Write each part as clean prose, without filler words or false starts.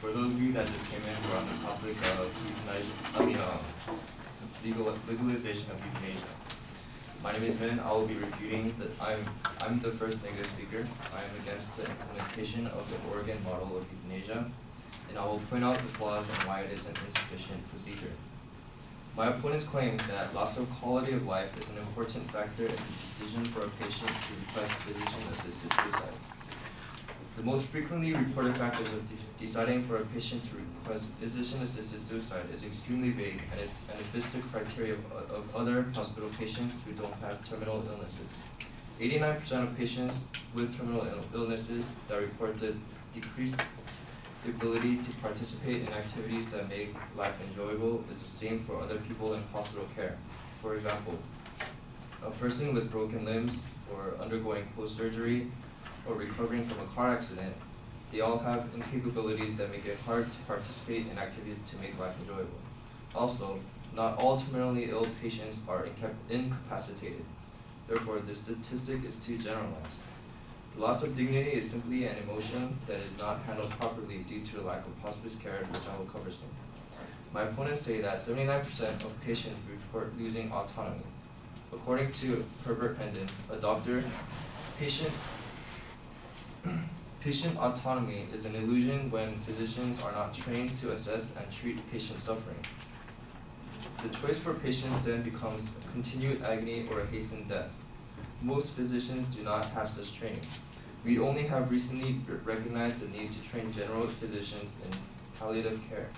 For those of you that just came in, we're on the topic of legalization of euthanasia. My name is Min. I will be refuting that I'm the first negative speaker. I am against the implementation of the Oregon model of euthanasia, and I will point out the flaws and why it is an insufficient procedure. My opponents claim that loss of quality of life is an important factor in the decision for a patient to request physician-assisted suicide. The most frequently reported factors of deciding for a patient to request physician-assisted suicide is extremely vague, and it fits the criteria of other hospital patients who don't have terminal illnesses. 89% of patients with terminal illnesses that reported decreased ability to participate in activities that make life enjoyable is the same for other people in hospital care. For example, a person with broken limbs or undergoing post-surgery or recovering from a car accident, they all have incapabilities that make it hard to participate in activities to make life enjoyable. Also, not all terminally ill patients are incapacitated. Therefore, this statistic is too generalized. The loss of dignity is simply an emotion that is not handled properly due to the lack of hospice care, which I will cover soon. My opponents say that 79% of patients report losing autonomy. According to Herbert Hendon, a doctor, patient autonomy is an illusion when physicians are not trained to assess and treat patient suffering. The choice for patients then becomes continued agony or a hastened death. Most physicians do not have such training. We only have recently recognized the need to train general physicians in palliative care,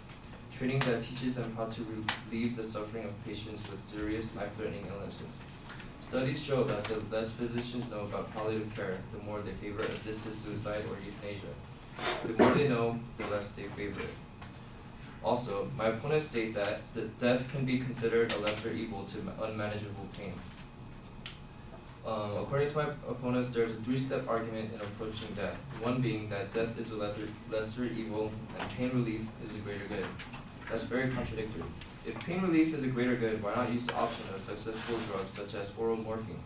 training that teaches them how to relieve the suffering of patients with serious life-threatening illnesses. Studies show that the less physicians know about palliative care, the more they favor assisted suicide or euthanasia. The more they know, the less they favor it. Also, my opponents state that the death can be considered a lesser evil to unmanageable pain. According to my opponents, there's a three-step argument in approaching death. One being that death is a lesser evil and pain relief is a greater good. That's very contradictory. If pain relief is a greater good, why not use the option of successful drugs such as oral morphine?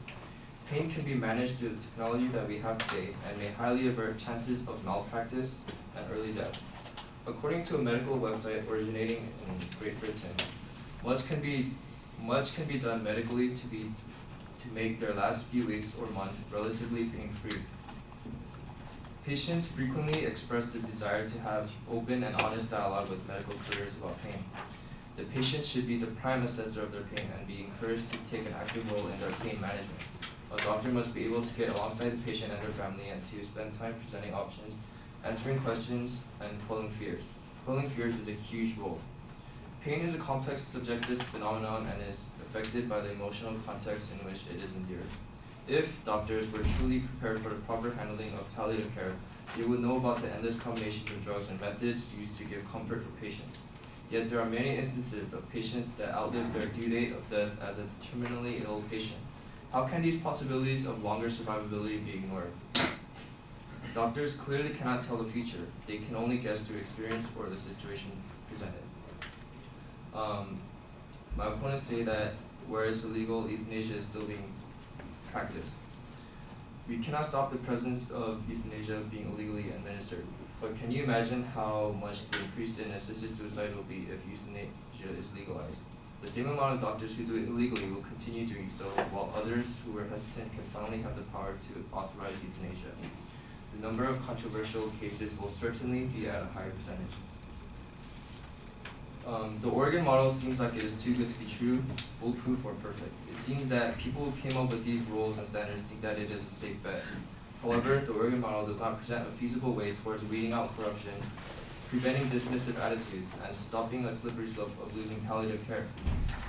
Pain can be managed through the technology that we have today and may highly avert chances of malpractice and early deaths. According to a medical website originating in Great Britain, much can be done medically to make their last few weeks or months relatively pain-free. Patients frequently express the desire to have open and honest dialogue with medical careers about pain. The patient should be the prime assessor of their pain and be encouraged to take an active role in their pain management. A doctor must be able to get alongside the patient and their family and to spend time presenting options, answering questions, and quelling fears. Quelling fears is a huge role. Pain is a complex subjective phenomenon and is affected by the emotional context in which it is endured. If doctors were truly prepared for the proper handling of palliative care, they would know about the endless combinations of drugs and methods used to give comfort for patients. Yet there are many instances of patients that outlive their due date of death as a terminally ill patient. How can these possibilities of longer survivability be ignored? Doctors clearly cannot tell the future. They can only guess through experience or the situation presented. My opponents say that whereas illegal, euthanasia is still being practiced. We cannot stop the presence of euthanasia being illegally administered, but can you imagine how much the increase in assisted suicide will be if euthanasia is legalized? The same amount of doctors who do it illegally will continue doing so, while others who are hesitant can finally have the power to authorize euthanasia. The number of controversial cases will certainly be at a higher percentage. The Oregon model seems like it is too good to be true, foolproof, or perfect. It seems that people who came up with these rules and standards think that it is a safe bet. However, the Oregon model does not present a feasible way towards weeding out corruption, preventing dismissive attitudes, and stopping a slippery slope of losing palliative care.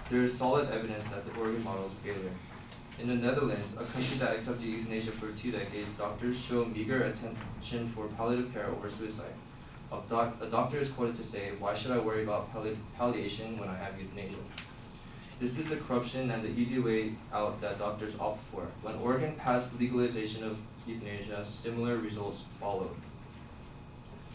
There is solid evidence that the Oregon model is a failure. In the Netherlands, a country that accepted euthanasia for 2 decades, doctors show meager attention for palliative care over suicide. A doctor is quoted to say, "Why should I worry about palliation when I have euthanasia?" This is the corruption and the easy way out that doctors opt for. When Oregon passed legalization of euthanasia, similar results followed.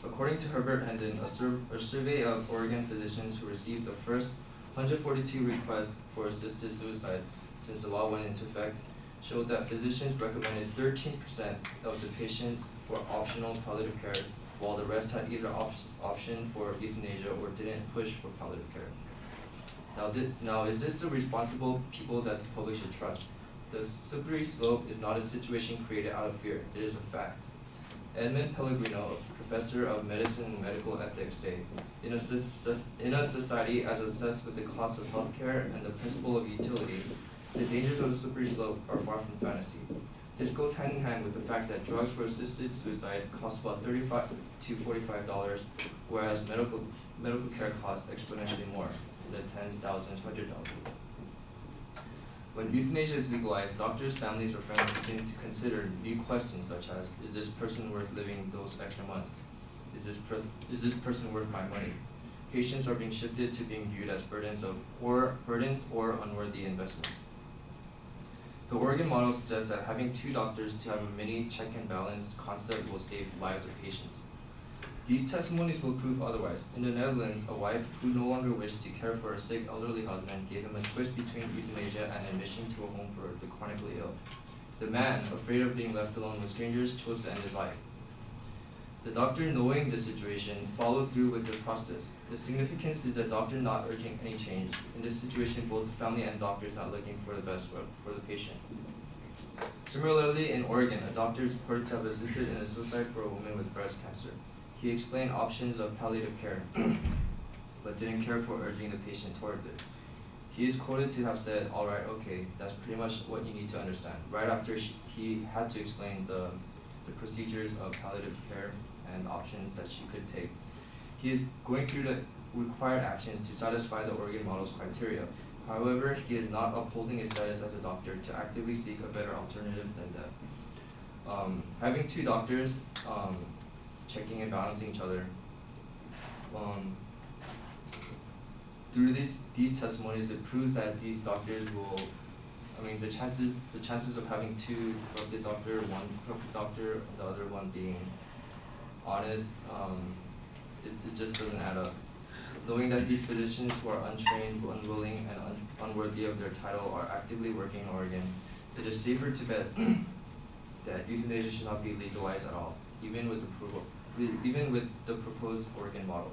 According to Herbert Hendon, a survey of Oregon physicians who received the first 142 requests for assisted suicide since the law went into effect showed that physicians recommended 13% of the patients for optional palliative care while the rest had either option for euthanasia or didn't push for palliative care. Now, is this the responsible people that the public should trust? The slippery slope is not a situation created out of fear, it is a fact. Edmund Pellegrino, a professor of medicine and medical ethics, say, in a society as obsessed with the cost of healthcare and the principle of utility, the dangers of the slippery slope are far from fantasy. This goes hand in hand with the fact that drugs for assisted suicide cost about $35 to $45, whereas medical care costs exponentially more, in the tens, thousands, hundred thousands. When euthanasia is legalized, doctors, families, or friends begin to consider new questions such as, is this person worth living those extra months? Is this person worth my money? Patients are being shifted to being viewed as burdens or unworthy investments. The Oregon model suggests that having two doctors to have a mini check and balance concept will save lives of patients. These testimonies will prove otherwise. In the Netherlands, a wife who no longer wished to care for a sick elderly husband gave him a choice between euthanasia and admission to a home for the chronically ill. The man, afraid of being left alone with strangers, chose to end his life. The doctor, knowing the situation, followed through with the process. The significance is the doctor not urging any change. In this situation, both the family and doctors not looking for the best for the patient. Similarly, in Oregon, a doctor is reported to have assisted in a suicide for a woman with breast cancer. He explained options of palliative care, but didn't care for urging the patient towards it. He is quoted to have said, "All right, okay, that's pretty much what you need to understand." Right after he had to explain the procedures of palliative care and options that she could take. He is going through the required actions to satisfy the Oregon model's criteria. However, he is not upholding his status as a doctor to actively seek a better alternative than death. Having two doctors checking and balancing each other. Through these testimonies, it proves that these doctors will, the chances of having two corrupted doctor, one corrupted doctor, the other one being honest, it just doesn't add up. Knowing that these physicians who are untrained, unwilling, and unworthy of their title are actively working in Oregon, it is safer to bet that euthanasia should not be legalized at all, even with the proposed Oregon model.